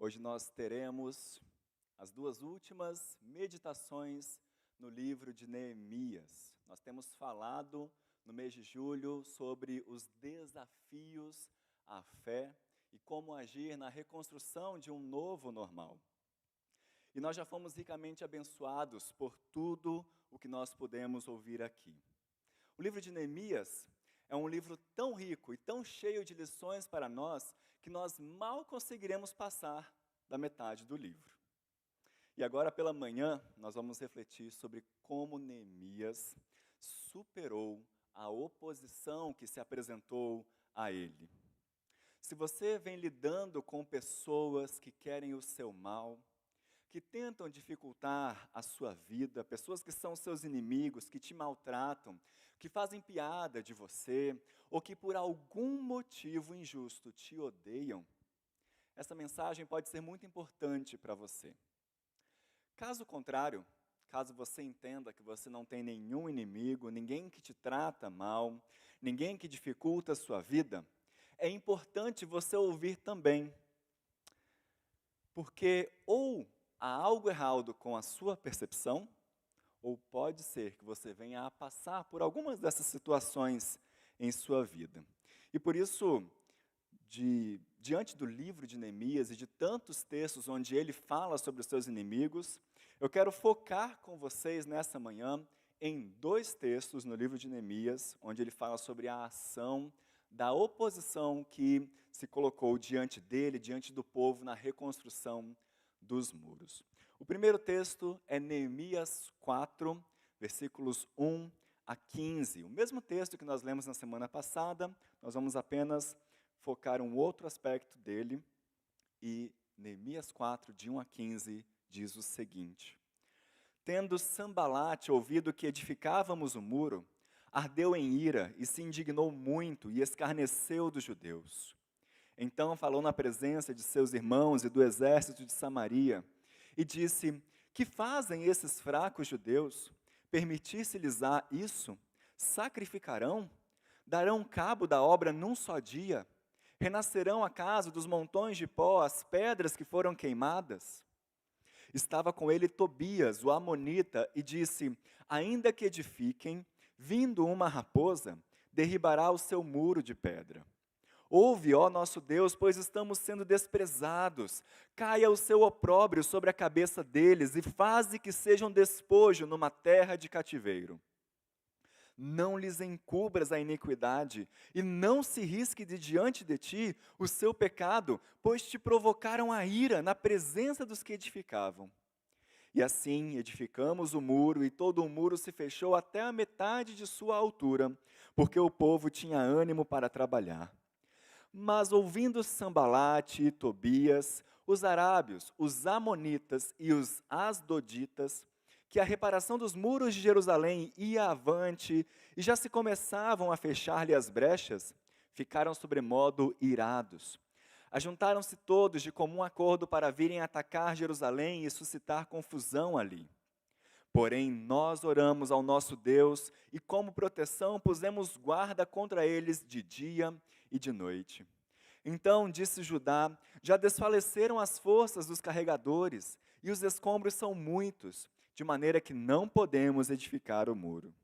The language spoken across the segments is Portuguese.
Hoje nós teremos as duas últimas meditações no livro de Neemias. Nós temos falado no mês de julho sobre os desafios à fé e como agir na reconstrução de um novo normal. E nós já fomos ricamente abençoados por tudo o que nós podemos ouvir aqui. O livro de Neemias é um livro tão rico e tão cheio de lições para nós que nós mal conseguiremos passar da metade do livro. E agora pela manhã nós vamos refletir sobre como Neemias superou a oposição que se apresentou a ele. Se você vem lidando com pessoas que querem o seu mal, que tentam dificultar a sua vida, pessoas que são seus inimigos, que te maltratam, que fazem piada de você, ou que por algum motivo injusto te odeiam, essa mensagem pode ser muito importante para você. Caso contrário, caso você entenda que você não tem nenhum inimigo, ninguém que te trata mal, ninguém que dificulta a sua vida, é importante você ouvir também, porque ou há algo errado com a sua percepção, ou pode ser que você venha a passar por algumas dessas situações em sua vida. E por isso, diante do livro de Neemias e de tantos textos onde ele fala sobre os seus inimigos, eu quero focar com vocês nessa manhã em dois textos no livro de Neemias, onde ele fala sobre a ação da oposição que se colocou diante dele, diante do povo, na reconstrução dos muros. O primeiro texto é Neemias 4, versículos 1 a 15. O mesmo texto que nós lemos na semana passada, nós vamos apenas focar um outro aspecto dele. E Neemias 4, de 1 a 15, diz o seguinte: Tendo Sambalate ouvido que edificávamos o muro, ardeu em ira e se indignou muito e escarneceu dos judeus. Então falou na presença de seus irmãos e do exército de Samaria, e disse: Que fazem esses fracos judeus? Permitisse-lhes-á isso? Sacrificarão? Darão cabo da obra num só dia? Renascerão acaso dos montões de pó as pedras que foram queimadas? Estava com ele Tobias, o amonita, e disse: Ainda que edifiquem, vindo uma raposa, derribará o seu muro de pedra. Ouve, ó nosso Deus, pois estamos sendo desprezados. Caia o seu opróbrio sobre a cabeça deles e faze que sejam despojo numa terra de cativeiro. Não lhes encubras a iniquidade e não se risque de diante de ti o seu pecado, pois te provocaram a ira na presença dos que edificavam. E assim edificamos o muro, e todo o muro se fechou até a metade de sua altura, porque o povo tinha ânimo para trabalhar. Mas ouvindo Sambalate e Tobias, os arábios, os amonitas e os asdoditas, que a reparação dos muros de Jerusalém ia avante e já se começavam a fechar-lhe as brechas, ficaram sobremodo irados. Ajuntaram-se todos de comum acordo para virem atacar Jerusalém e suscitar confusão ali. Porém, nós oramos ao nosso Deus e, como proteção, pusemos guarda contra eles de dia e de noite. Então disse Judá: Já desfaleceram as forças dos carregadores, e os escombros são muitos, de maneira que não podemos edificar o muro.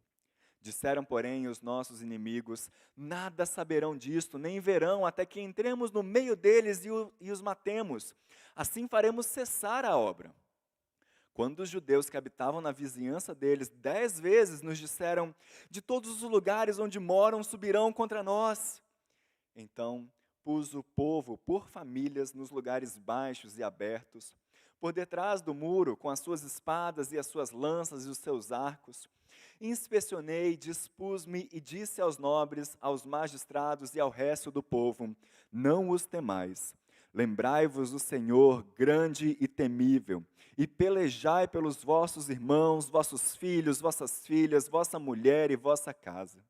Disseram, porém, os nossos inimigos: Nada saberão disto, nem verão, até que entremos no meio deles e os matemos. Assim faremos cessar a obra. Quando os judeus que habitavam na vizinhança deles 10 vezes nos disseram: De todos os lugares onde moram subirão contra nós. Então pus o povo por famílias nos lugares baixos e abertos, por detrás do muro, com as suas espadas e as suas lanças e os seus arcos. Inspecionei, dispus-me e disse aos nobres, aos magistrados e ao resto do povo: Não os temais. Lembrai-vos do Senhor grande e temível, e pelejai pelos vossos irmãos, vossos filhos, vossas filhas, vossa mulher e vossa casa.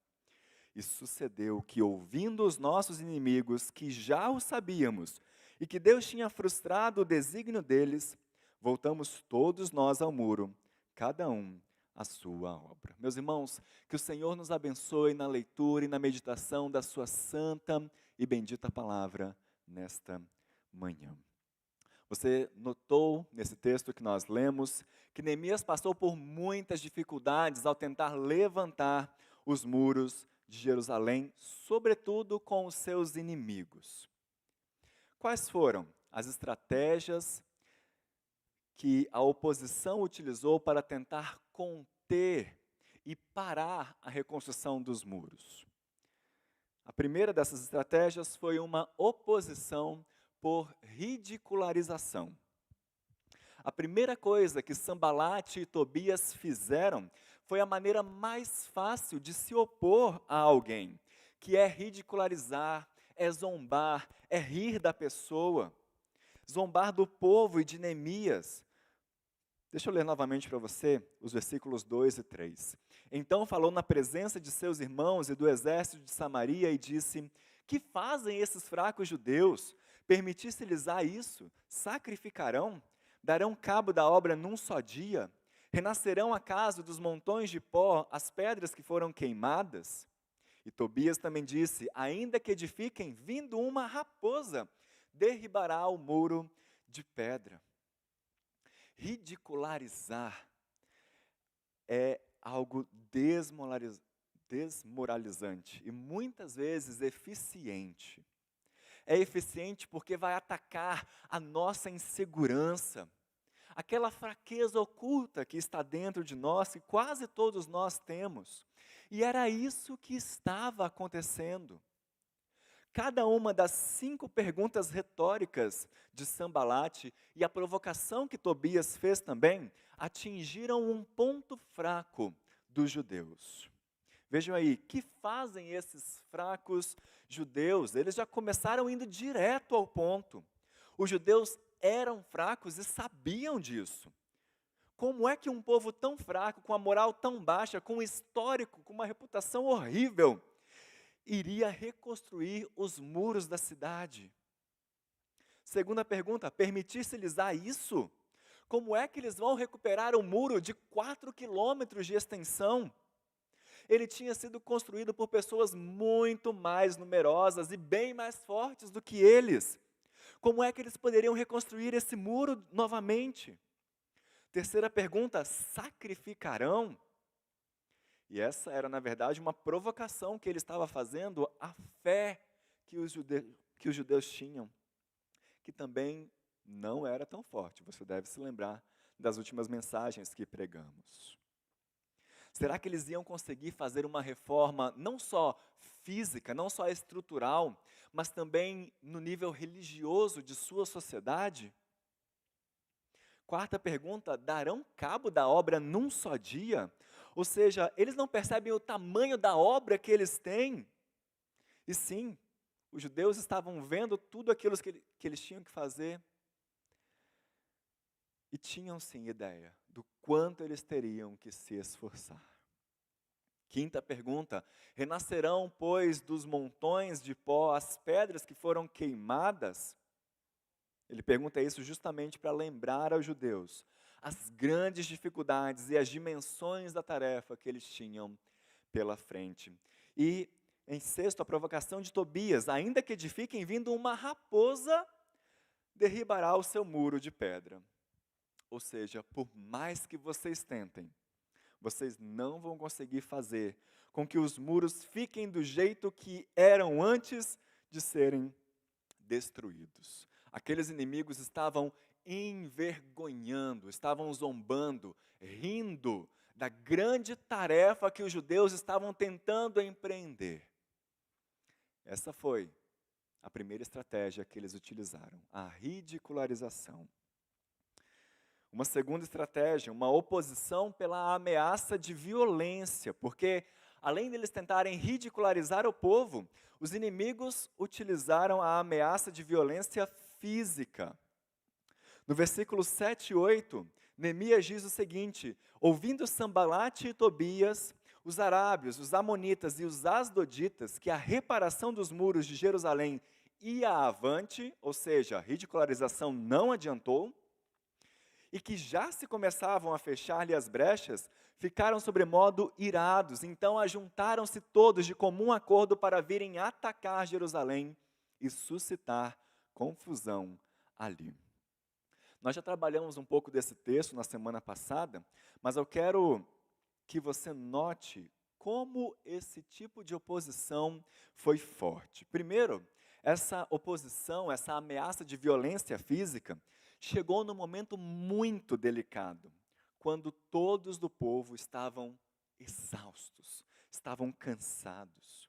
E sucedeu que, ouvindo os nossos inimigos, que já o sabíamos, e que Deus tinha frustrado o desígnio deles, voltamos todos nós ao muro, cada um à sua obra. Meus irmãos, que o Senhor nos abençoe na leitura e na meditação da sua santa e bendita palavra nesta manhã. Você notou nesse texto que nós lemos que Neemias passou por muitas dificuldades ao tentar levantar os muros de Jerusalém, sobretudo com os seus inimigos. Quais foram as estratégias que a oposição utilizou para tentar conter e parar a reconstrução dos muros? A primeira dessas estratégias foi uma oposição por ridicularização. A primeira coisa que Sanbalate e Tobias fizeram foi a maneira mais fácil de se opor a alguém, que é ridicularizar, é zombar, é rir da pessoa, zombar do povo e de Neemias. Deixa eu ler novamente para você os versículos 2 e 3. Então falou na presença de seus irmãos e do exército de Samaria e disse: que fazem esses fracos judeus? Permitisse-lhes isso? Sacrificarão? Darão cabo da obra num só dia? Renascerão acaso dos montões de pó as pedras que foram queimadas? E Tobias também disse: ainda que edifiquem, vindo uma raposa, derribará o muro de pedra. Ridicularizar é algo desmoralizante e muitas vezes eficiente. É eficiente porque vai atacar a nossa insegurança, aquela fraqueza oculta que está dentro de nós, que quase todos nós temos. E era isso que estava acontecendo. Cada uma das 5 perguntas retóricas de Sanbalate e a provocação que Tobias fez também, atingiram um ponto fraco dos judeus. Vejam aí, que fazem esses fracos judeus? Eles já começaram indo direto ao ponto. Os judeus eram fracos e sabiam disso. Como é que um povo tão fraco, com a moral tão baixa, com um histórico, com uma reputação horrível, iria reconstruir os muros da cidade? Segunda pergunta, permitisse-lhes isso? Como é que eles vão recuperar um muro de 4 quilômetros de extensão? Ele tinha sido construído por pessoas muito mais numerosas e bem mais fortes do que eles. Como é que eles poderiam reconstruir esse muro novamente? Terceira pergunta, sacrificarão? E essa era, na verdade, uma provocação que ele estava fazendo à fé que os judeus tinham, que também não era tão forte. Você deve se lembrar das últimas mensagens que pregamos. Será que eles iam conseguir fazer uma reforma não só física, não só estrutural, mas também no nível religioso de sua sociedade? Quarta pergunta, darão cabo da obra num só dia? Ou seja, eles não percebem o tamanho da obra que eles têm? E sim, os judeus estavam vendo tudo aquilo que eles tinham que fazer e tinham sim ideia do quanto eles teriam que se esforçar. Quinta pergunta, renascerão, pois, dos montões de pó as pedras que foram queimadas? Ele pergunta isso justamente para lembrar aos judeus as grandes dificuldades e as dimensões da tarefa que eles tinham pela frente. E, em sexto, a provocação de Tobias, ainda que edifiquem, vindo uma raposa, derribará o seu muro de pedra. Ou seja, por mais que vocês tentem, vocês não vão conseguir fazer com que os muros fiquem do jeito que eram antes de serem destruídos. Aqueles inimigos estavam envergonhando, estavam zombando, rindo da grande tarefa que os judeus estavam tentando empreender. Essa foi a primeira estratégia que eles utilizaram, a ridicularização. Uma segunda estratégia, uma oposição pela ameaça de violência, porque além deles tentarem ridicularizar o povo, os inimigos utilizaram a ameaça de violência física. No versículo 7 e 8, Neemias diz o seguinte: ouvindo Sanbalate e Tobias, os arábios, os amonitas e os asdoditas, que a reparação dos muros de Jerusalém ia avante, ou seja, a ridicularização não adiantou, e que já se começavam a fechar-lhe as brechas, ficaram sobremodo irados. Então ajuntaram-se todos de comum acordo para virem atacar Jerusalém e suscitar confusão ali. Nós já trabalhamos um pouco desse texto na semana passada, mas eu quero que você note como esse tipo de oposição foi forte. Primeiro, essa oposição, essa ameaça de violência física, chegou num momento muito delicado, quando todos do povo estavam exaustos, estavam cansados.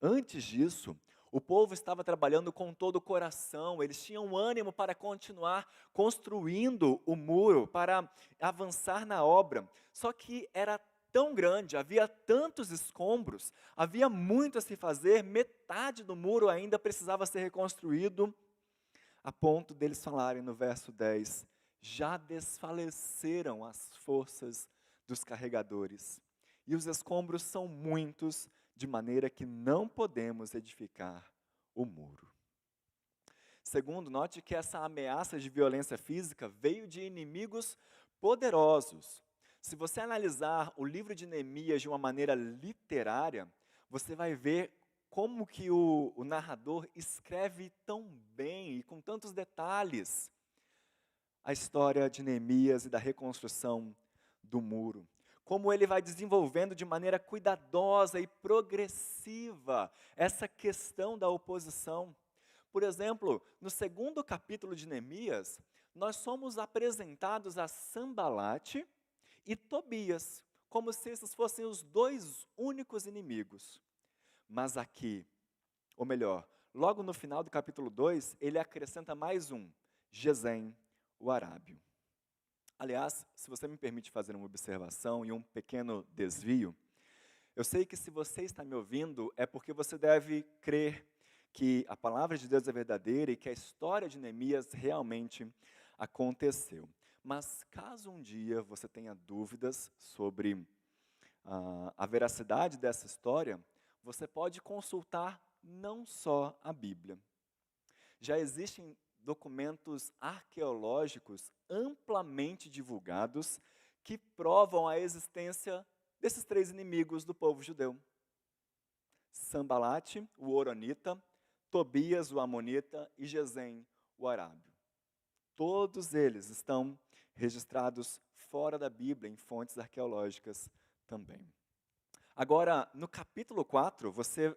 Antes disso, o povo estava trabalhando com todo o coração, eles tinham ânimo para continuar construindo o muro, para avançar na obra. Só que era tão grande, havia tantos escombros, havia muito a se fazer, metade do muro ainda precisava ser reconstruído, a ponto deles falarem no verso 10: já desfaleceram as forças dos carregadores, e os escombros são muitos, de maneira que não podemos edificar o muro. Segundo, note que essa ameaça de violência física veio de inimigos poderosos. Se você analisar o livro de Neemias de uma maneira literária, você vai ver como que o narrador escreve tão bem e com tantos detalhes a história de Neemias e da reconstrução do muro. Como ele vai desenvolvendo de maneira cuidadosa e progressiva essa questão da oposição. Por exemplo, no segundo capítulo de Neemias, nós somos apresentados a Sanbalate e Tobias, como se esses fossem os dois únicos inimigos. Mas aqui, ou melhor, logo no final do capítulo 2, ele acrescenta mais um, Gesem, o arábio. Aliás, se você me permite fazer uma observação e um pequeno desvio, eu sei que se você está me ouvindo é porque você deve crer que a palavra de Deus é verdadeira e que a história de Neemias realmente aconteceu. Mas caso um dia você tenha dúvidas sobre a veracidade dessa história, você pode consultar não só a Bíblia. Já existem documentos arqueológicos amplamente divulgados que provam a existência desses três inimigos do povo judeu: Sanbalate, o horonita, Tobias, o amonita, e Gesem, o arábio. Todos eles estão registrados fora da Bíblia, em fontes arqueológicas também. Agora, no capítulo 4, você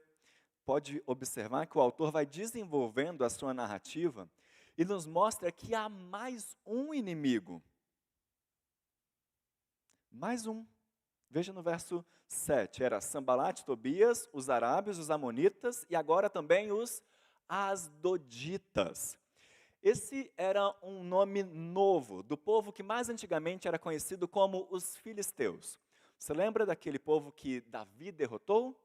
pode observar que o autor vai desenvolvendo a sua narrativa e nos mostra que há mais um inimigo. Mais um. Veja no verso 7, era Sanbalate, Tobias, os arábios, os amonitas e agora também os asdoditas. Esse era um nome novo, do povo que mais antigamente era conhecido como os filisteus. Você lembra daquele povo que Davi derrotou?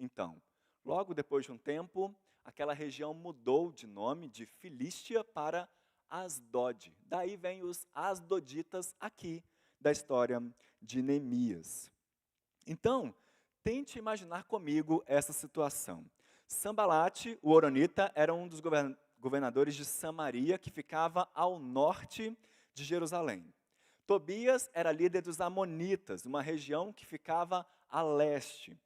Então, logo depois de um tempo, aquela região mudou de nome de Filístia para Asdod. Daí vem os asdoditas aqui, da história de Neemias. Então, tente imaginar comigo essa situação. Sanbalate, o horonita, era um dos governadores de Samaria, que ficava ao norte de Jerusalém. Tobias era líder dos amonitas, uma região que ficava a leste.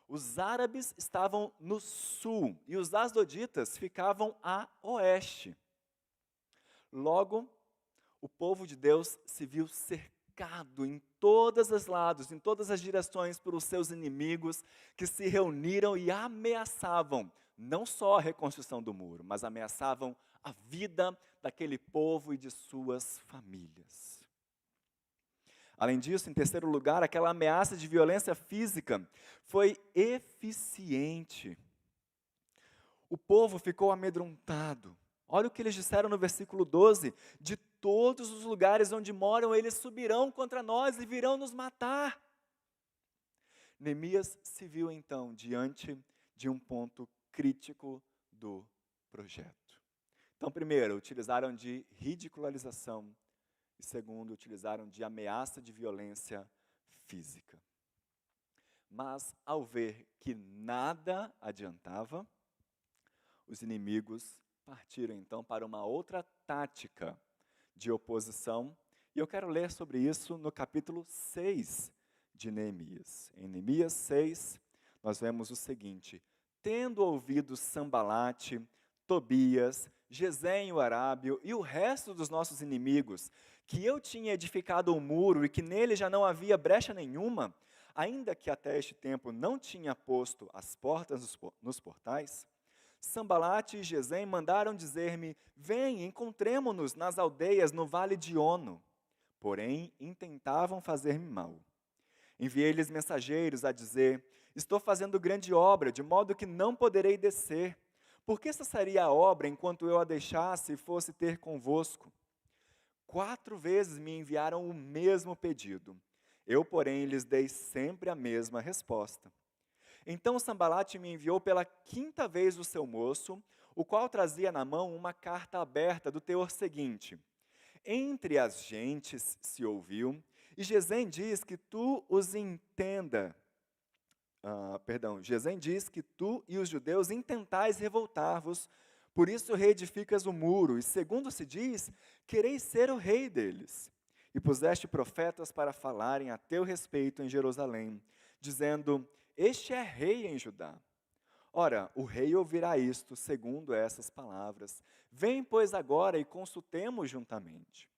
Os árabes estavam no sul e os asdoditas ficavam a oeste. Logo, o povo de Deus se viu cercado em todos os lados, em todas as direções, por os seus inimigos que se reuniram e ameaçavam não só a reconstrução do muro, mas ameaçavam a vida daquele povo e de suas famílias. Além disso, em terceiro lugar, aquela ameaça de violência física foi eficiente. O povo ficou amedrontado. Olha o que eles disseram no versículo 12: de todos os lugares onde moram, eles subirão contra nós e virão nos matar. Neemias se viu então diante de um ponto crítico do projeto. Então, primeiro, utilizaram de ridicularização e segundo, utilizaram de ameaça de violência física. Mas, ao ver que nada adiantava, os inimigos partiram então para uma outra tática de oposição, e eu quero ler sobre isso no capítulo 6 de Neemias. Em Neemias 6, nós vemos o seguinte: tendo ouvido Sanbalate, Tobias, Gesem o Arábio e o resto dos nossos inimigos, que eu tinha edificado o muro e que nele já não havia brecha nenhuma, ainda que até este tempo não tinha posto as portas nos portais? Sambalate e Gesem mandaram dizer-me: vem, encontremo-nos nas aldeias no vale de Ono. Porém, intentavam fazer-me mal. Enviei-lhes mensageiros a dizer: estou fazendo grande obra, de modo que não poderei descer. Por que cessaria a obra enquanto eu a deixasse e fosse ter convosco? 4 vezes me enviaram o mesmo pedido. Eu, porém, lhes dei sempre a mesma resposta. Então Sambalate me enviou pela 5ª vez o seu moço, o qual trazia na mão uma carta aberta do teor seguinte: entre as gentes se ouviu, e Gesem diz que tu os entenda. Gesem diz que tu e os judeus intentais revoltar-vos, por isso reedificas o muro, e segundo se diz, quereis ser o rei deles. E puseste profetas para falarem a teu respeito em Jerusalém, dizendo: este é rei em Judá. Ora, o rei ouvirá isto, segundo essas palavras. Vem, pois, agora e consultemos juntamente.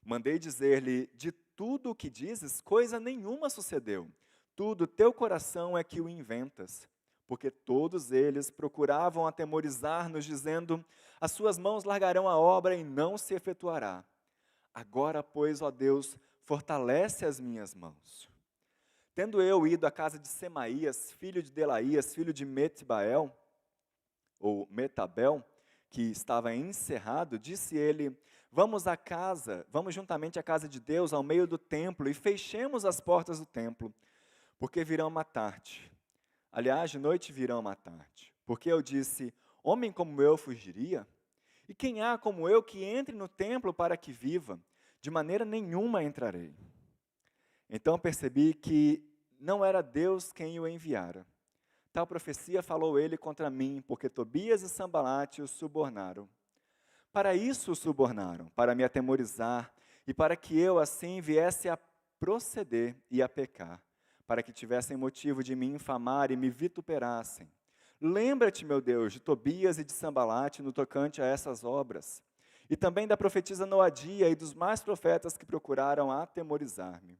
Mandei dizer-lhe: de tudo o que dizes, coisa nenhuma sucedeu. Tudo teu coração é que o inventas. Porque todos eles procuravam atemorizar-nos, dizendo: as suas mãos largarão a obra e não se efetuará. Agora, pois, ó Deus, fortalece as minhas mãos. Tendo eu ido à casa de Semaías, filho de Delaías, filho de Metbael, ou Metabel, que estava encerrado, disse ele: vamos juntamente à casa de Deus, ao meio do templo, e fechemos as portas do templo, porque virão matar-te. Aliás, de noite virão matar-te. Porque eu disse: homem como eu fugiria? E quem há como eu que entre no templo para que viva? De maneira nenhuma entrarei. Então percebi que não era Deus quem o enviara. Tal profecia falou ele contra mim, porque Tobias e Sambalate o subornaram. Para isso o subornaram, para me atemorizar, e para que eu assim viesse a proceder e a pecar, para que tivessem motivo de me infamar e me vituperassem. Lembra-te, meu Deus, de Tobias e de Sambalate no tocante a essas obras, e também da profetisa Noadia e dos mais profetas que procuraram atemorizar-me.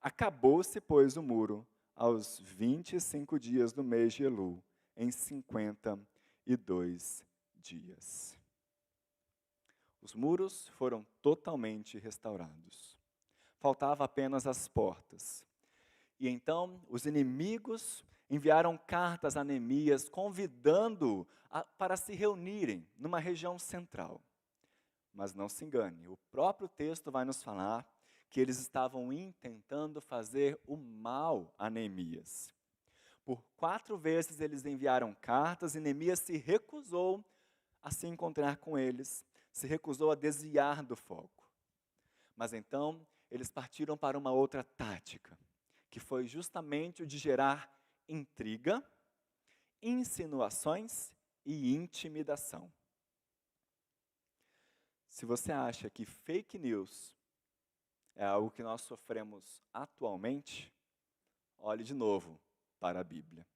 Acabou-se, pois, o muro aos 25 dias do mês de Elul, em 52 dias. Os muros foram totalmente restaurados. Faltava apenas as portas. E então os inimigos enviaram cartas a Neemias, convidando-o para se reunirem numa região central. Mas não se engane, o próprio texto vai nos falar que eles estavam intentando fazer o mal a Neemias. Por 4 vezes eles enviaram cartas e Neemias se recusou a se encontrar com eles, se recusou a desviar do foco. Mas então eles partiram para uma outra tática, que foi justamente o de gerar intriga, insinuações e intimidação. Se você acha que fake news é algo que nós sofremos atualmente, olhe de novo para a Bíblia.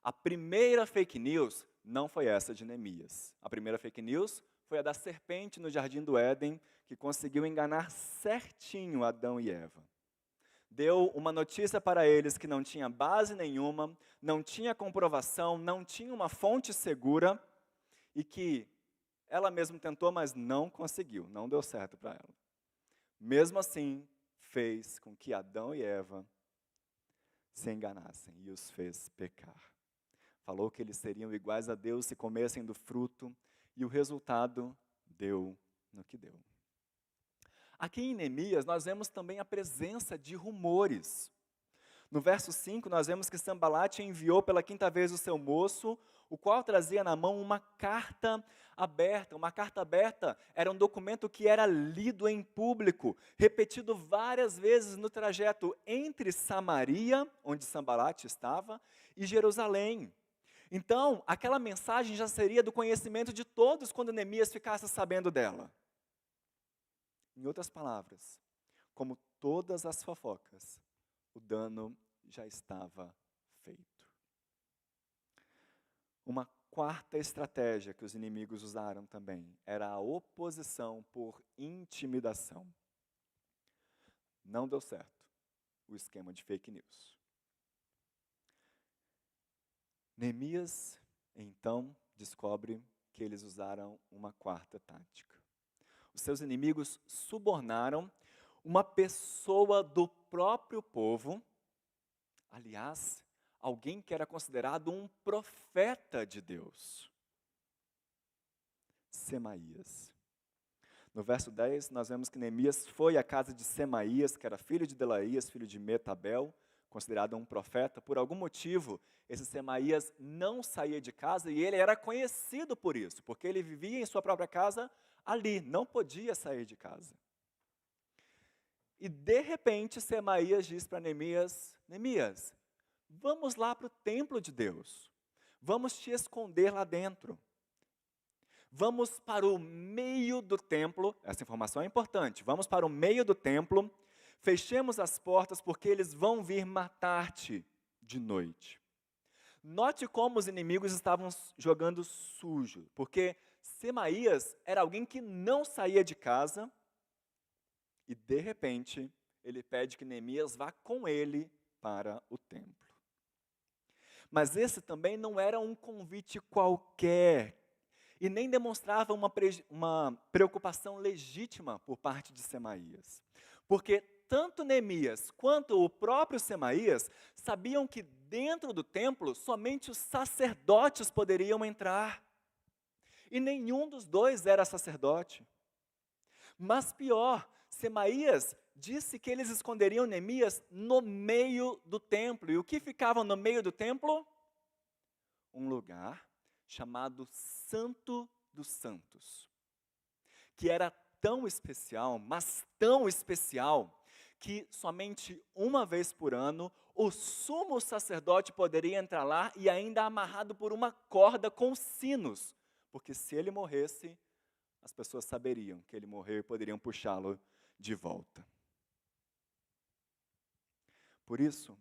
A primeira fake news não foi essa de Neemias. A primeira fake news foi a da serpente no jardim do Éden, que conseguiu enganar certinho Adão e Eva. Deu uma notícia para eles que não tinha base nenhuma, não tinha comprovação, não tinha uma fonte segura, e que ela mesma tentou, mas não conseguiu, não deu certo para ela. Mesmo assim, fez com que Adão e Eva se enganassem e os fez pecar. Falou que eles seriam iguais a Deus se comessem do fruto, e o resultado deu no que deu. Aqui em Neemias, nós vemos também a presença de rumores. No verso 5, nós vemos que Sambalate enviou pela 5ª vez o seu moço, o qual trazia na mão uma carta aberta. Uma carta aberta era um documento que era lido em público, repetido várias vezes no trajeto entre Samaria, onde Sambalate estava, e Jerusalém. Então, aquela mensagem já seria do conhecimento de todos quando Neemias ficasse sabendo dela. Em outras palavras, como todas as fofocas, o dano já estava feito. Uma quarta estratégia que os inimigos usaram também era a oposição por intimidação. Não deu certo o esquema de fake news. Neemias, então, descobre que eles usaram uma quarta tática. Os seus inimigos subornaram uma pessoa do próprio povo, aliás, alguém que era considerado um profeta de Deus, Semaías. No verso 10, nós vemos que Neemias foi à casa de Semaías, que era filho de Delaías, filho de Metabel, considerado um profeta. Por algum motivo, esse Semaías não saía de casa e ele era conhecido por isso, porque ele vivia em sua própria casa ali, não podia sair de casa. E de repente, Semaías diz para Neemias: Neemias, vamos lá para o templo de Deus, vamos te esconder lá dentro. Vamos para o meio do templo, essa informação é importante, vamos para o meio do templo, fechemos as portas porque eles vão vir matar-te de noite. Note como os inimigos estavam jogando sujo, porque Semaías era alguém que não saía de casa e de repente ele pede que Neemias vá com ele para o templo. Mas esse também não era um convite qualquer, e nem demonstrava uma preocupação legítima por parte de Semaías. Porque tanto Neemias quanto o próprio Semaías sabiam que dentro do templo somente os sacerdotes poderiam entrar. E nenhum dos dois era sacerdote. Mas pior, Semaías disse que eles esconderiam Neemias no meio do templo. E o que ficava no meio do templo? Um lugar chamado Santo dos Santos, que era tão especial, mas tão especial, que somente uma vez por ano o sumo sacerdote poderia entrar lá e ainda amarrado por uma corda com sinos, porque se ele morresse, as pessoas saberiam que ele morreu e poderiam puxá-lo de volta. Por isso,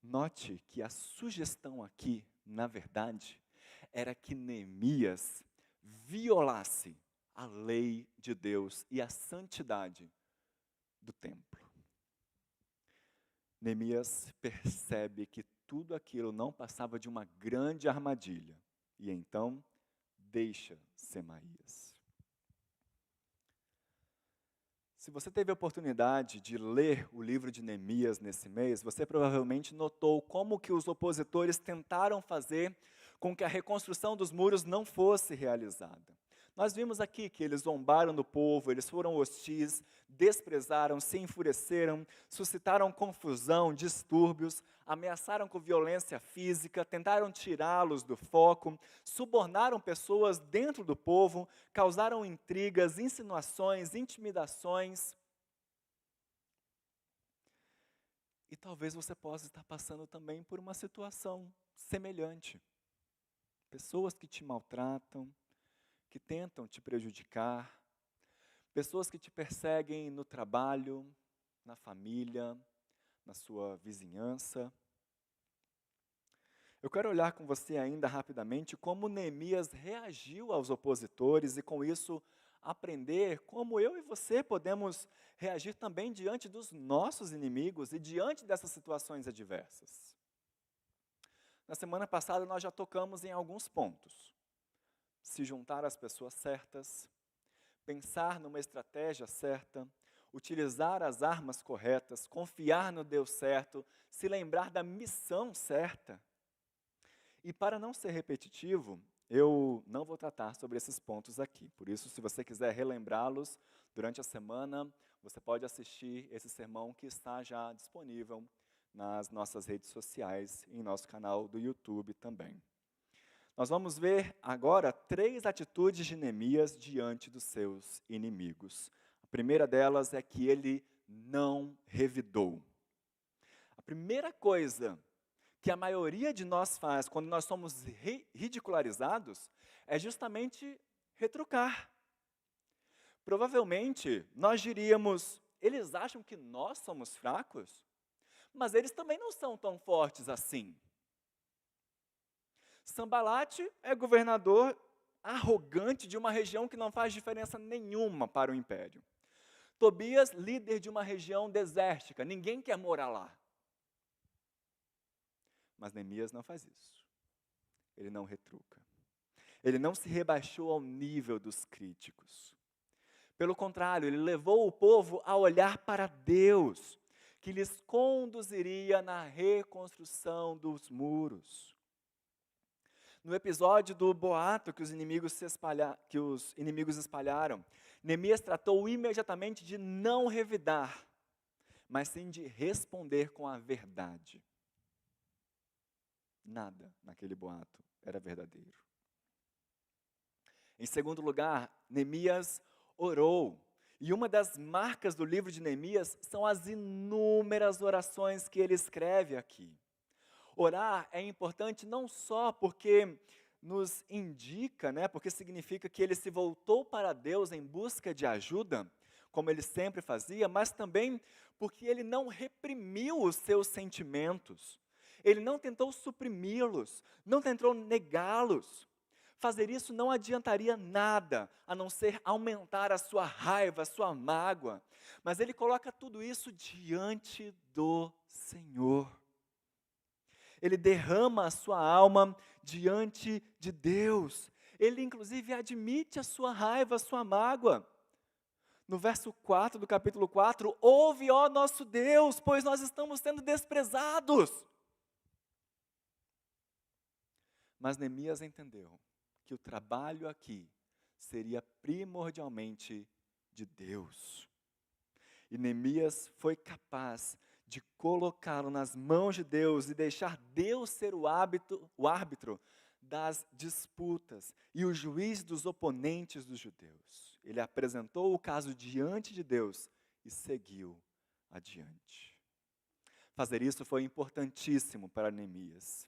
note que a sugestão aqui, na verdade, era que Neemias violasse a lei de Deus e a santidade do templo. Neemias percebe que tudo aquilo não passava de uma grande armadilha e então deixa Semaías. Se você teve a oportunidade de ler o livro de Neemias nesse mês, você provavelmente notou como que os opositores tentaram fazer com que a reconstrução dos muros não fosse realizada. Nós vimos aqui que eles zombaram do povo, eles foram hostis, desprezaram, se enfureceram, suscitaram confusão, distúrbios, ameaçaram com violência física, tentaram tirá-los do foco, subornaram pessoas dentro do povo, causaram intrigas, insinuações, intimidações. E talvez você possa estar passando também por uma situação semelhante. Pessoas que te maltratam, que tentam te prejudicar, pessoas que te perseguem no trabalho, na família, na sua vizinhança. Eu quero olhar com você ainda rapidamente como Neemias reagiu aos opositores e com isso aprender como eu e você podemos reagir também diante dos nossos inimigos e diante dessas situações adversas. Na semana passada nós já tocamos em alguns pontos. Se juntar às pessoas certas, pensar numa estratégia certa, utilizar as armas corretas, confiar no Deus certo, se lembrar da missão certa. E para não ser repetitivo, eu não vou tratar sobre esses pontos aqui. Por isso, se você quiser relembrá-los durante a semana, você pode assistir esse sermão que está já disponível nas nossas redes sociais e em nosso canal do YouTube também. Nós vamos ver agora 3 atitudes de Neemias diante dos seus inimigos. A primeira delas é que ele não revidou. A primeira coisa que a maioria de nós faz quando nós somos ridicularizados é justamente retrucar. Provavelmente nós diríamos: eles acham que nós somos fracos, mas eles também não são tão fortes assim. Sanbalate é governador arrogante de uma região que não faz diferença nenhuma para o império. Tobias, líder de uma região desértica, ninguém quer morar lá. Mas Neemias não faz isso. Ele não retruca. Ele não se rebaixou ao nível dos críticos. Pelo contrário, ele levou o povo a olhar para Deus, que lhes conduziria na reconstrução dos muros. No episódio do boato que os inimigos espalharam, Neemias tratou imediatamente de não revidar, mas sim de responder com a verdade. Nada naquele boato era verdadeiro. Em segundo lugar, Neemias orou. E uma das marcas do livro de Neemias são as inúmeras orações que ele escreve aqui. Orar é importante não só porque nos indica, porque significa que ele se voltou para Deus em busca de ajuda, como ele sempre fazia, mas também porque ele não reprimiu os seus sentimentos. Ele não tentou suprimi-los, não tentou negá-los. Fazer isso não adiantaria nada, a não ser aumentar a sua raiva, a sua mágoa. Mas ele coloca tudo isso diante do Senhor. Ele derrama a sua alma diante de Deus. Ele, inclusive, admite a sua raiva, a sua mágoa. No verso 4 do capítulo 4, ouve, ó nosso Deus, pois nós estamos sendo desprezados. Mas Neemias entendeu que o trabalho aqui seria primordialmente de Deus. E Neemias foi capaz de colocá-lo nas mãos de Deus e deixar Deus ser o árbitro das disputas e o juiz dos oponentes dos judeus. Ele apresentou o caso diante de Deus e seguiu adiante. Fazer isso foi importantíssimo para Neemias.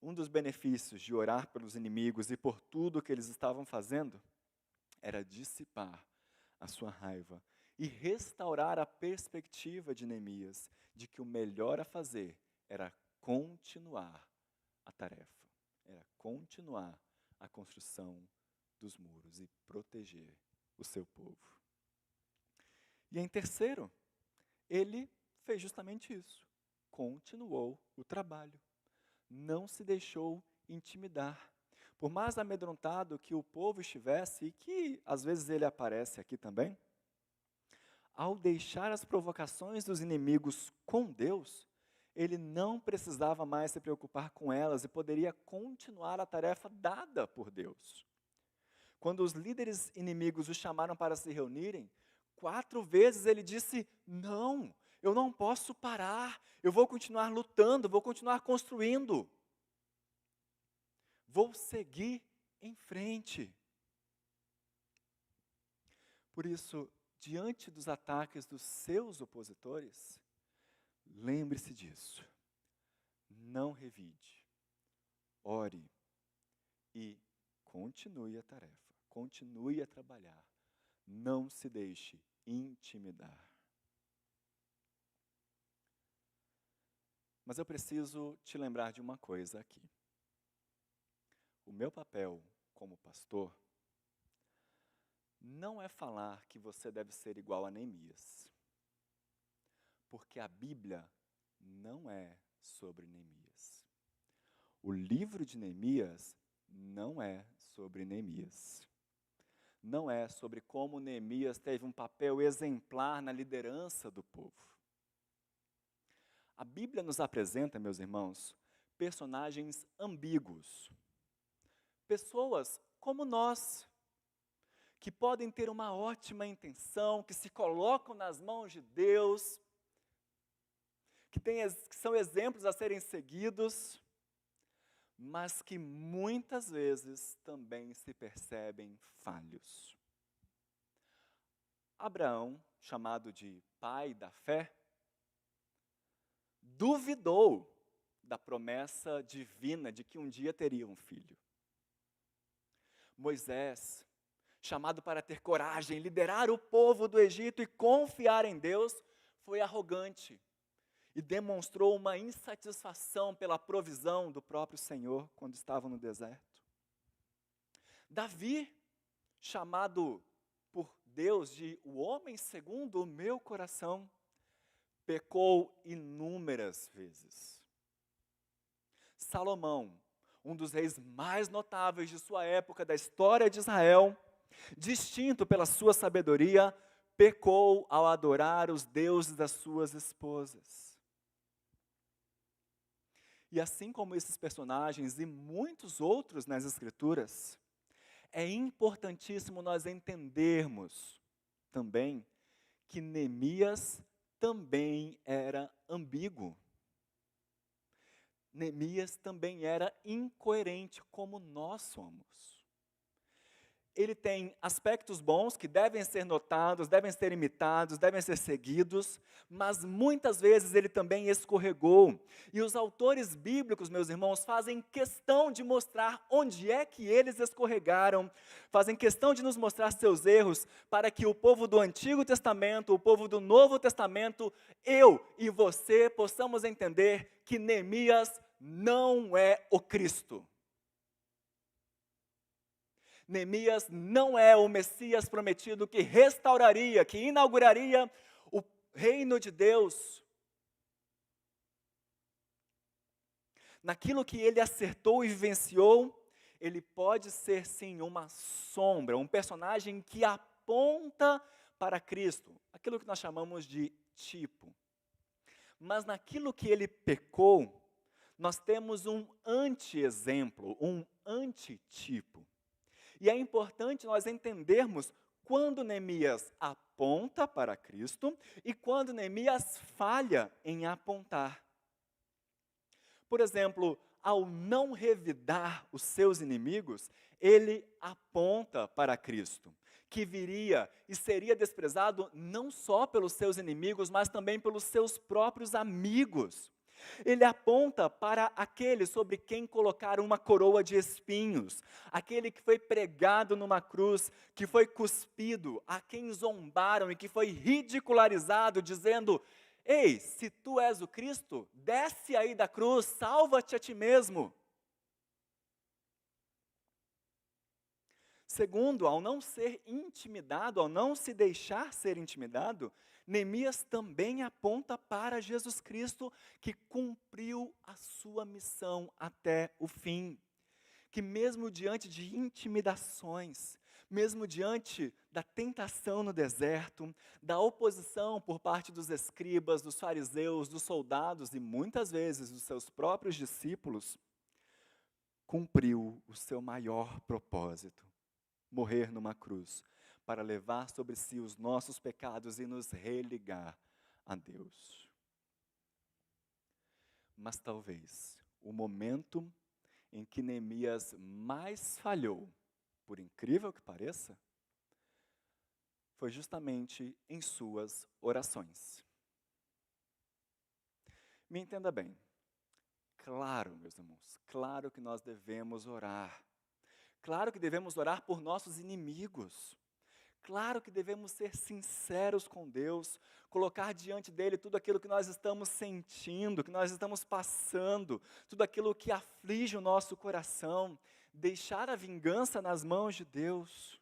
Um dos benefícios de orar pelos inimigos e por tudo que eles estavam fazendo era dissipar a sua raiva e restaurar a perspectiva de Neemias de que o melhor a fazer era continuar a tarefa, era continuar a construção dos muros e proteger o seu povo. E em terceiro, ele fez justamente isso, continuou o trabalho. Não se deixou intimidar. Por mais amedrontado que o povo estivesse, e que às vezes ele aparece aqui também, ao deixar as provocações dos inimigos com Deus, ele não precisava mais se preocupar com elas e poderia continuar a tarefa dada por Deus. Quando os líderes inimigos o chamaram para se reunirem, 4 vezes ele disse: não, eu não posso parar, eu vou continuar lutando, vou continuar construindo. Vou seguir em frente. Por isso, diante dos ataques dos seus opositores, lembre-se disso. Não revide, ore e continue a tarefa, continue a trabalhar. Não se deixe intimidar. Mas eu preciso te lembrar de uma coisa aqui. O meu papel como pastor não é falar que você deve ser igual a Neemias, porque a Bíblia não é sobre Neemias. O livro de Neemias não é sobre Neemias. Não é sobre como Neemias teve um papel exemplar na liderança do povo. A Bíblia nos apresenta, meus irmãos, personagens ambíguos. Pessoas como nós, que podem ter uma ótima intenção, que se colocam nas mãos de Deus, que são exemplos a serem seguidos, mas que muitas vezes também se percebem falhos. Abraão, chamado de pai da fé, duvidou da promessa divina de que um dia teria um filho. Moisés, chamado para ter coragem, liderar o povo do Egito e confiar em Deus, foi arrogante e demonstrou uma insatisfação pela provisão do próprio Senhor quando estavam no deserto. Davi, chamado por Deus de o homem segundo o meu coração, pecou inúmeras vezes. Salomão, um dos reis mais notáveis de sua época, da história de Israel, distinto pela sua sabedoria, pecou ao adorar os deuses das suas esposas. E assim como esses personagens e muitos outros nas Escrituras, é importantíssimo nós entendermos também que Neemias também era ambíguo. Neemias também era incoerente, como nós somos. Ele tem aspectos bons que devem ser notados, devem ser imitados, devem ser seguidos, mas muitas vezes ele também escorregou. E os autores bíblicos, meus irmãos, fazem questão de mostrar onde é que eles escorregaram, fazem questão de nos mostrar seus erros, para que o povo do Antigo Testamento, o povo do Novo Testamento, eu e você possamos entender que Neemias não é o Cristo. Neemias não é o Messias prometido que restauraria, que inauguraria o reino de Deus. Naquilo que ele acertou e vivenciou, ele pode ser sim uma sombra, um personagem que aponta para Cristo, aquilo que nós chamamos de tipo. Mas naquilo que ele pecou, nós temos um anti-exemplo, um antitipo. E é importante nós entendermos quando Neemias aponta para Cristo e quando Neemias falha em apontar. Por exemplo, ao não revidar os seus inimigos, ele aponta para Cristo, que viria e seria desprezado não só pelos seus inimigos, mas também pelos seus próprios amigos. Ele aponta para aquele sobre quem colocaram uma coroa de espinhos, aquele que foi pregado numa cruz, que foi cuspido, a quem zombaram e que foi ridicularizado, dizendo: ei, se tu és o Cristo, desce aí da cruz, salva-te a ti mesmo. Segundo, ao não ser intimidado, ao não se deixar ser intimidado, Neemias também aponta para Jesus Cristo, que cumpriu a sua missão até o fim. Que mesmo diante de intimidações, mesmo diante da tentação no deserto, da oposição por parte dos escribas, dos fariseus, dos soldados e muitas vezes dos seus próprios discípulos, cumpriu o seu maior propósito: morrer numa cruz, para levar sobre si os nossos pecados e nos religar a Deus. Mas talvez o momento em que Neemias mais falhou, por incrível que pareça, foi justamente em suas orações. Me entenda bem. Claro, meus irmãos, claro que nós devemos orar. Claro que devemos orar por nossos inimigos. Claro que devemos ser sinceros com Deus, colocar diante dele tudo aquilo que nós estamos sentindo, que nós estamos passando, tudo aquilo que aflige o nosso coração, deixar a vingança nas mãos de Deus.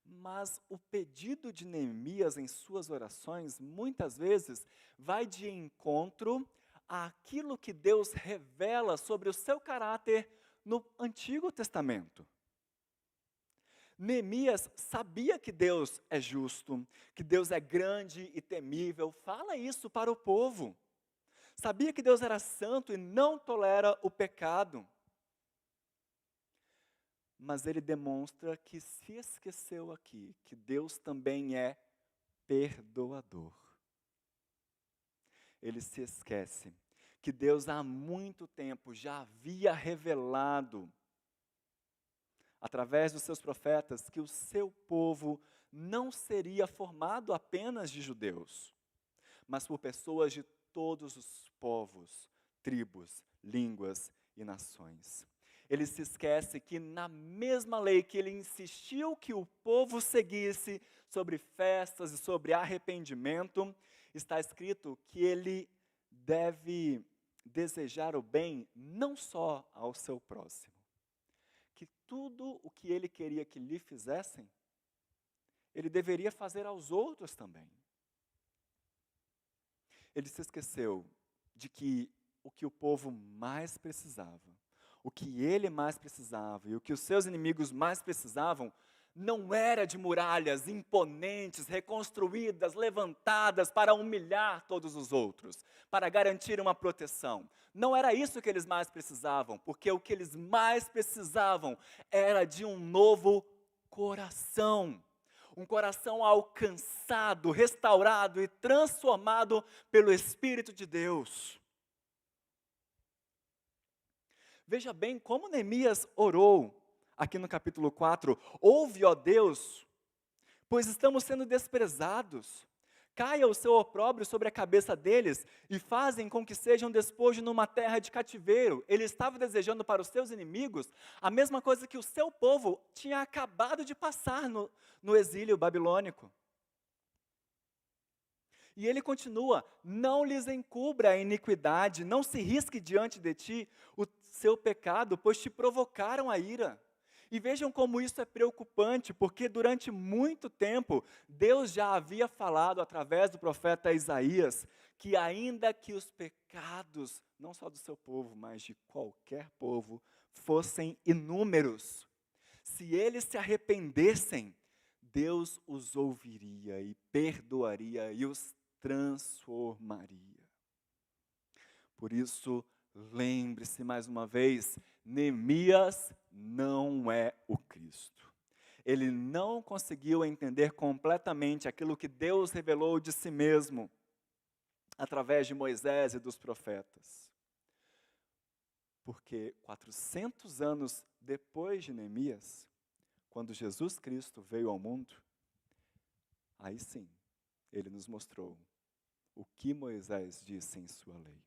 Mas o pedido de Neemias em suas orações, muitas vezes, vai de encontro àquilo que Deus revela sobre o seu caráter no Antigo Testamento. Neemias sabia que Deus é justo, que Deus é grande e temível, fala isso para o povo. Sabia que Deus era santo e não tolera o pecado. Mas ele demonstra que se esqueceu aqui, que Deus também é perdoador. Ele se esquece que Deus há muito tempo já havia revelado através dos seus profetas, que o seu povo não seria formado apenas de judeus, mas por pessoas de todos os povos, tribos, línguas e nações. Ele se esquece que na mesma lei que ele insistiu que o povo seguisse sobre festas e sobre arrependimento, está escrito que ele deve desejar o bem não só ao seu próximo, que tudo o que ele queria que lhe fizessem, ele deveria fazer aos outros também. Ele se esqueceu de que o que o povo mais precisava, o que ele mais precisava e o que os seus inimigos mais precisavam, não era de muralhas imponentes, reconstruídas, levantadas para humilhar todos os outros, para garantir uma proteção. Não era isso que eles mais precisavam, porque o que eles mais precisavam era de um novo coração. Um coração alcançado, restaurado e transformado pelo Espírito de Deus. Veja bem como Neemias orou aqui no capítulo 4. Ouve, ó Deus, pois estamos sendo desprezados. Caia o seu opróbrio sobre a cabeça deles e fazem com que sejam despojo numa terra de cativeiro. Ele estava desejando para os seus inimigos a mesma coisa que o seu povo tinha acabado de passar no exílio babilônico. E ele continua, não lhes encubra a iniquidade, não se risque diante de ti o seu pecado, pois te provocaram a ira. E vejam como isso é preocupante, porque durante muito tempo, Deus já havia falado através do profeta Isaías, que ainda que os pecados, não só do seu povo, mas de qualquer povo, fossem inúmeros, se eles se arrependessem, Deus os ouviria e perdoaria e os transformaria. Por isso, lembre-se mais uma vez, Neemias não é o Cristo. Ele não conseguiu entender completamente aquilo que Deus revelou de si mesmo, através de Moisés e dos profetas. Porque 400 anos depois de Neemias, quando Jesus Cristo veio ao mundo, aí sim, ele nos mostrou o que Moisés disse em sua lei.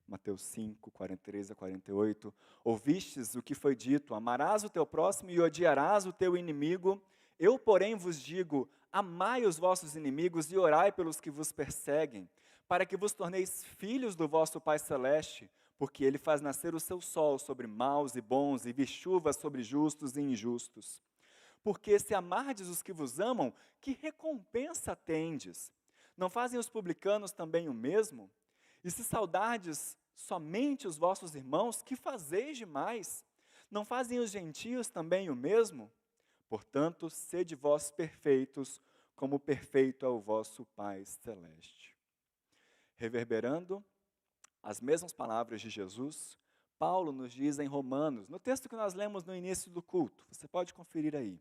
Mateus 5, 43 a 48, ouvistes o que foi dito, amarás o teu próximo e odiarás o teu inimigo. Eu, porém, vos digo, amai os vossos inimigos e orai pelos que vos perseguem, para que vos torneis filhos do vosso Pai Celeste, porque Ele faz nascer o seu sol sobre maus e bons, e vir chuva sobre justos e injustos. Porque se amardes os que vos amam, que recompensa tendes? Não fazem os publicanos também o mesmo? E se saudardes somente os vossos irmãos, que fazeis demais? Não fazem os gentios também o mesmo? Portanto, sede vós perfeitos, como perfeito é o vosso Pai Celeste. Reverberando as mesmas palavras de Jesus, Paulo nos diz em Romanos, no texto que nós lemos no início do culto, você pode conferir aí.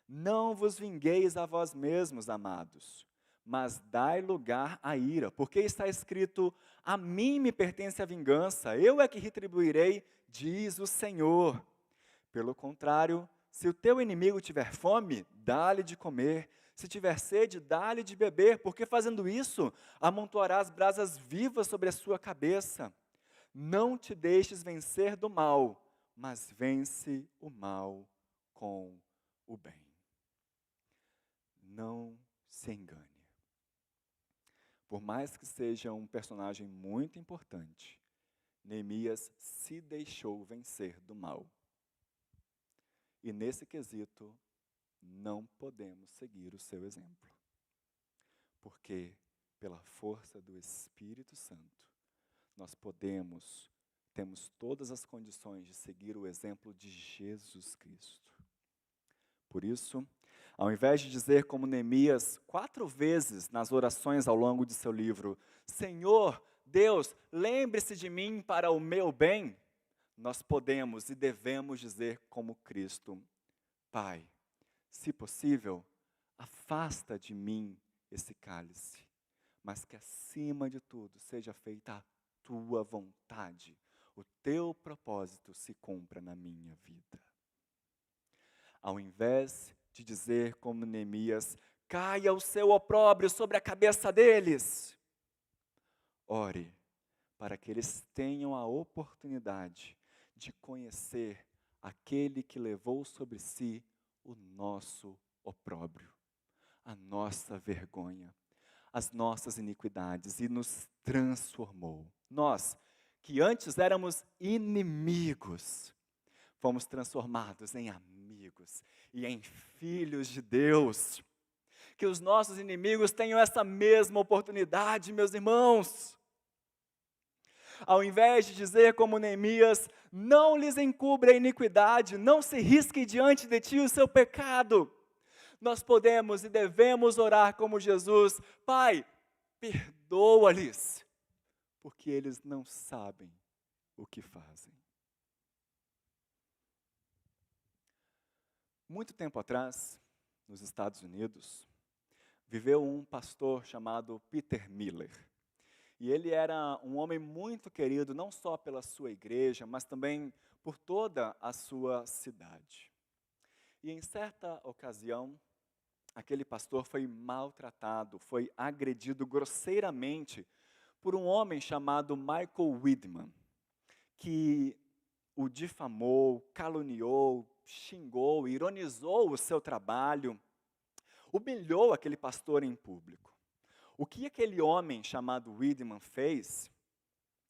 Não vos vingueis a vós mesmos, amados, mas dai lugar à ira, porque está escrito, a mim me pertence a vingança, eu é que retribuirei, diz o Senhor. Pelo contrário, se o teu inimigo tiver fome, dá-lhe de comer, se tiver sede, dá-lhe de beber, porque fazendo isso, amontoarás brasas vivas sobre a sua cabeça. Não te deixes vencer do mal, mas vence o mal com o bem. Não se engane. Por mais que seja um personagem muito importante, Neemias se deixou vencer do mal. E nesse quesito, não podemos seguir o seu exemplo. Porque, pela força do Espírito Santo, nós temos todas as condições de seguir o exemplo de Jesus Cristo. Por isso, ao invés de dizer como Neemias 4 vezes nas orações ao longo de seu livro, Senhor, Deus, lembre-se de mim para o meu bem, nós podemos e devemos dizer como Cristo, Pai, se possível, afasta de mim esse cálice, mas que acima de tudo seja feita a tua vontade, o teu propósito se cumpra na minha vida. Ao invés de dizer como Neemias, caia o seu opróbrio sobre a cabeça deles. Ore para que eles tenham a oportunidade de conhecer aquele que levou sobre si o nosso opróbrio, a nossa vergonha, as nossas iniquidades e nos transformou. Nós, que antes éramos inimigos, fomos transformados em amigos e em filhos de Deus. Que os nossos inimigos tenham essa mesma oportunidade, meus irmãos. Ao invés de dizer como Neemias, não lhes encubra a iniquidade, não se risque diante de ti o seu pecado. Nós podemos e devemos orar como Jesus: Pai, perdoa-lhes, porque eles não sabem o que fazem. Muito tempo atrás, nos Estados Unidos, viveu um pastor chamado Peter Miller. E ele era um homem muito querido, não só pela sua igreja, mas também por toda a sua cidade. E em certa ocasião, aquele pastor foi maltratado, foi agredido grosseiramente por um homem chamado Michael Widman, que o difamou, caluniou, xingou, ironizou o seu trabalho, humilhou aquele pastor em público. O que aquele homem chamado Widman fez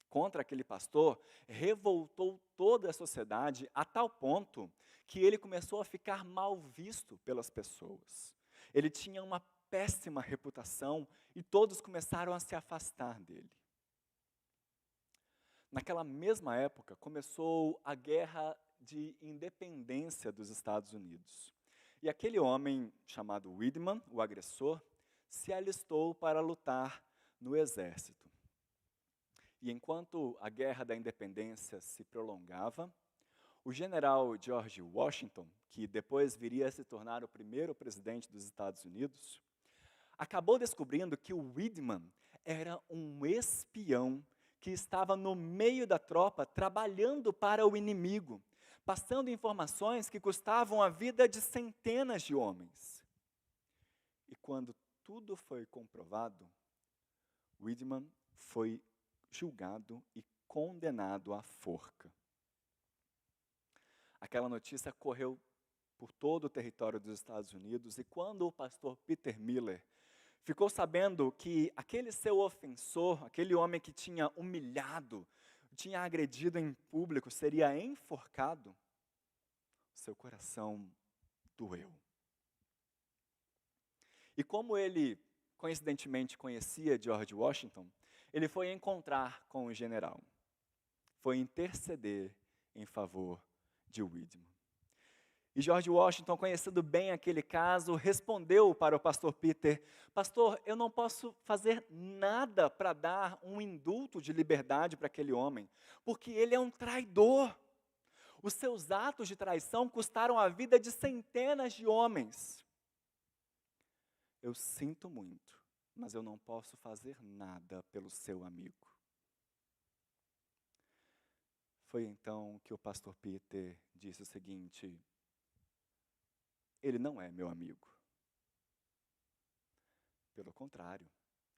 contra aquele pastor revoltou toda a sociedade a tal ponto que ele começou a ficar mal visto pelas pessoas. Ele tinha uma péssima reputação e todos começaram a se afastar dele. Naquela mesma época começou a guerra de independência dos Estados Unidos. E aquele homem chamado Widman, o agressor, se alistou para lutar no exército. E enquanto a guerra da independência se prolongava, o general George Washington, que depois viria a se tornar o primeiro presidente dos Estados Unidos, acabou descobrindo que o Widman era um espião que estava no meio da tropa trabalhando para o inimigo, passando informações que custavam a vida de centenas de homens. E quando tudo foi comprovado, Widman foi julgado e condenado à forca. Aquela notícia correu por todo o território dos Estados Unidos e quando o pastor Peter Miller ficou sabendo que aquele seu ofensor, aquele homem que tinha humilhado, tinha agredido em público, seria enforcado, seu coração doeu. E como ele, coincidentemente, conhecia George Washington, ele foi encontrar com o general. Foi interceder em favor de Widman. E George Washington, conhecendo bem aquele caso, respondeu para o pastor Peter: Pastor, eu não posso fazer nada para dar um indulto de liberdade para aquele homem, porque ele é um traidor. Os seus atos de traição custaram a vida de centenas de homens. Eu sinto muito, mas eu não posso fazer nada pelo seu amigo. Foi então que o pastor Peter disse o seguinte: ele não é meu amigo. Pelo contrário,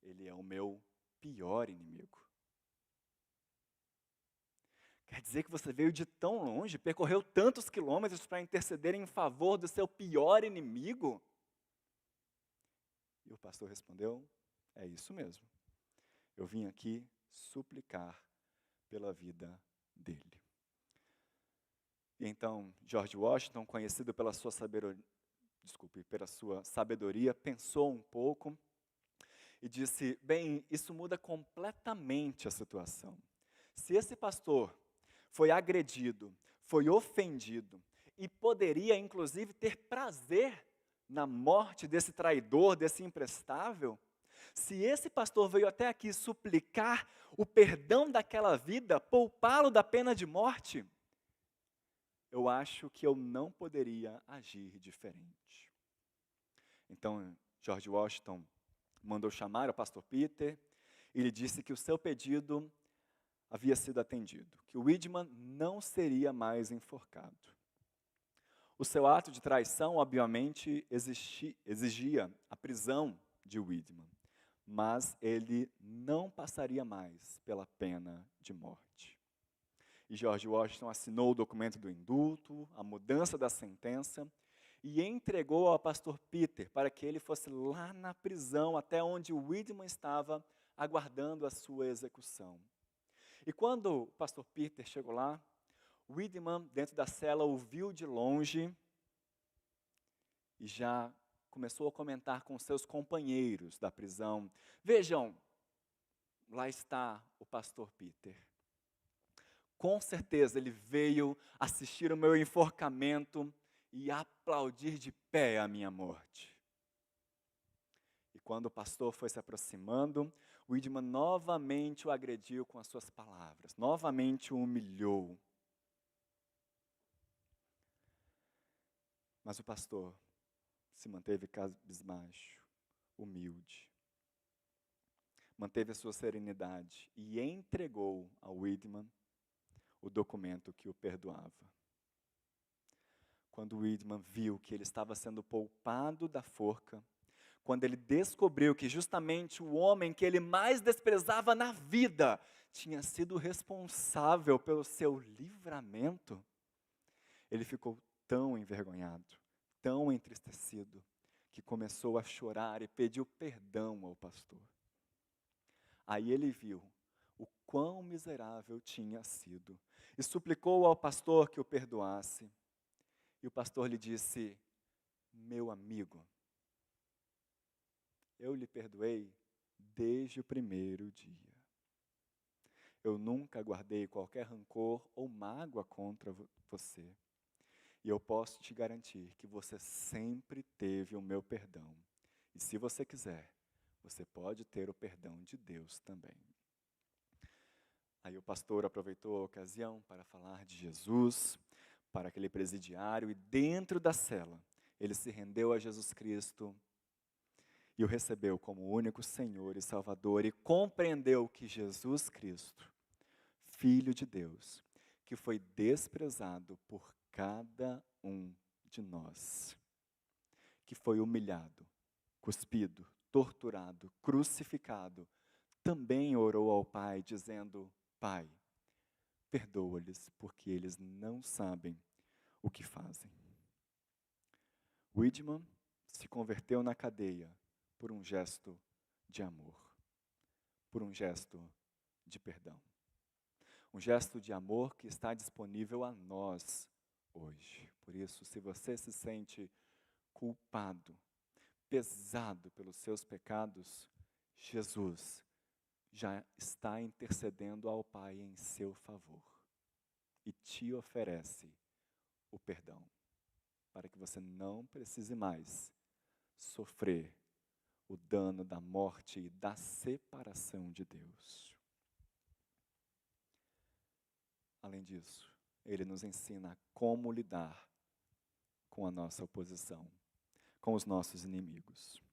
ele é o meu pior inimigo. Quer dizer que você veio de tão longe, percorreu tantos quilômetros para interceder em favor do seu pior inimigo? E o pastor respondeu: é isso mesmo. Eu vim aqui suplicar pela vida dele. E então, George Washington, conhecido pela sua sabedoria, pensou um pouco e disse: bem, isso muda completamente a situação. Se esse pastor foi agredido, foi ofendido e poderia inclusive ter prazer na morte desse traidor, desse imprestável, se esse pastor veio até aqui suplicar o perdão daquela vida, poupá-lo da pena de morte, eu acho que eu não poderia agir diferente. Então, George Washington mandou chamar o pastor Peter e lhe disse que o seu pedido havia sido atendido, que o Widman não seria mais enforcado. O seu ato de traição, obviamente, exigia a prisão de Widman, mas ele não passaria mais pela pena de morte. E George Washington assinou o documento do indulto, a mudança da sentença, e entregou ao pastor Peter para que ele fosse lá na prisão, até onde Widman estava, aguardando a sua execução. E quando o pastor Peter chegou lá, Widman, dentro da cela, o viu de longe e já começou a comentar com seus companheiros da prisão: vejam, lá está o pastor Peter. Com certeza ele veio assistir o meu enforcamento e aplaudir de pé a minha morte. E quando o pastor foi se aproximando, Widman novamente o agrediu com as suas palavras, novamente o humilhou. Mas o pastor se manteve cabisbaixo, humilde. Manteve a sua serenidade e entregou ao Widman o documento que o perdoava. Quando Widman viu que ele estava sendo poupado da forca, quando ele descobriu que justamente o homem que ele mais desprezava na vida tinha sido responsável pelo seu livramento, ele ficou tão envergonhado, tão entristecido, que começou a chorar e pediu perdão ao pastor. Aí ele viu o quão miserável tinha sido e suplicou ao pastor que o perdoasse. E o pastor lhe disse: meu amigo, eu lhe perdoei desde o primeiro dia. Eu nunca guardei qualquer rancor ou mágoa contra você. E eu posso te garantir que você sempre teve o meu perdão. E se você quiser, você pode ter o perdão de Deus também. Aí o pastor aproveitou a ocasião para falar de Jesus para aquele presidiário, e dentro da cela ele se rendeu a Jesus Cristo e o recebeu como único Senhor e Salvador, e compreendeu que Jesus Cristo, Filho de Deus, que foi desprezado por cada um de nós, que foi humilhado, cuspido, torturado, crucificado, também orou ao Pai dizendo: Pai, perdoa-lhes porque eles não sabem o que fazem. Widman se converteu na cadeia por um gesto de amor, por um gesto de perdão. Um gesto de amor que está disponível a nós hoje. Por isso, se você se sente culpado, pesado pelos seus pecados, Jesus já está intercedendo ao Pai em seu favor e te oferece o perdão, para que você não precise mais sofrer o dano da morte e da separação de Deus. Além disso, ele nos ensina como lidar com a nossa oposição, com os nossos inimigos.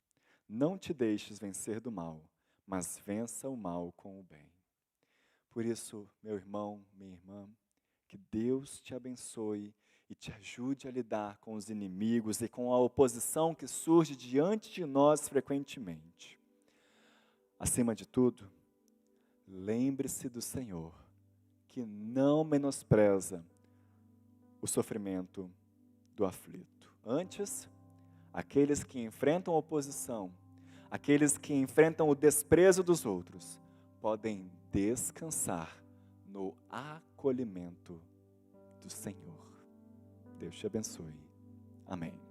Não te deixes vencer do mal, mas vença o mal com o bem. Por isso, meu irmão, minha irmã, que Deus te abençoe e te ajude a lidar com os inimigos e com a oposição que surge diante de nós frequentemente. Acima de tudo, lembre-se do Senhor, que não menospreza o sofrimento do aflito. Antes, aqueles que enfrentam a oposição, aqueles que enfrentam o desprezo dos outros, podem descansar no acolhimento do Senhor. Deus te abençoe. Amém.